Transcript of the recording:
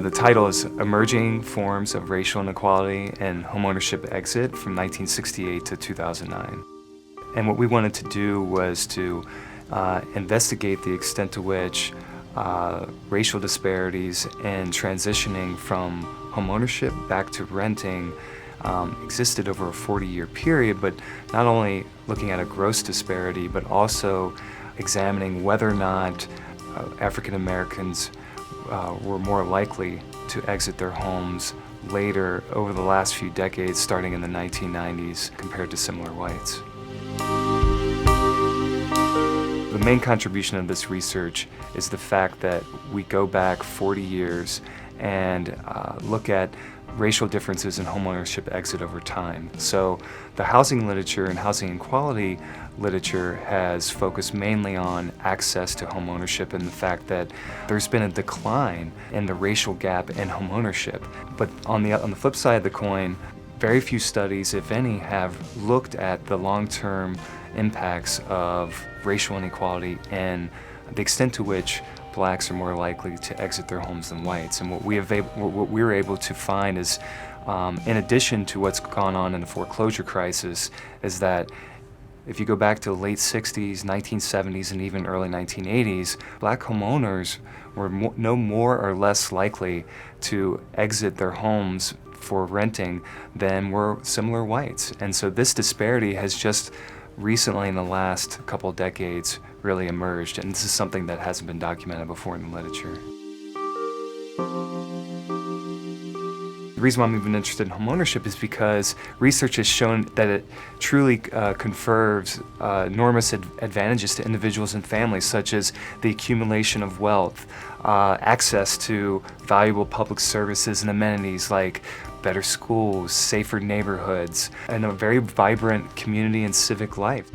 The title is Emerging Forms of Racial Inequality and Homeownership Exit from 1968 to 2009. And what we wanted to do was to investigate the extent to which racial disparities in transitioning from homeownership back to renting existed over a 40-year period, but not only looking at a gross disparity, but also examining whether or not African Americans were more likely to exit their homes later over the last few decades, starting in the 1990s, compared to similar whites. The main contribution of this research is the fact that we go back 40 years and look at racial differences in homeownership exit over time. So the housing literature and housing equality literature has focused mainly on access to homeownership and the fact that there's been a decline in the racial gap in homeownership. But on the flip side of the coin, very few studies, if any, have looked at the long-term impacts of racial inequality and the extent to which blacks are more likely to exit their homes than whites. And what we were able to find is, in addition to what's gone on in the foreclosure crisis, is that if you go back to the late 60s, 1970s, and even early 1980s, black homeowners were no more or less likely to exit their homes for renting than were similar whites. And so this disparity has just recently, in the last couple decades, really emerged, and this is something that hasn't been documented before in the literature. The reason why I'm even interested in homeownership is because research has shown that it truly confers enormous advantages to individuals and families, such as the accumulation of wealth, access to valuable public services and amenities like better schools, safer neighborhoods, and a very vibrant community and civic life.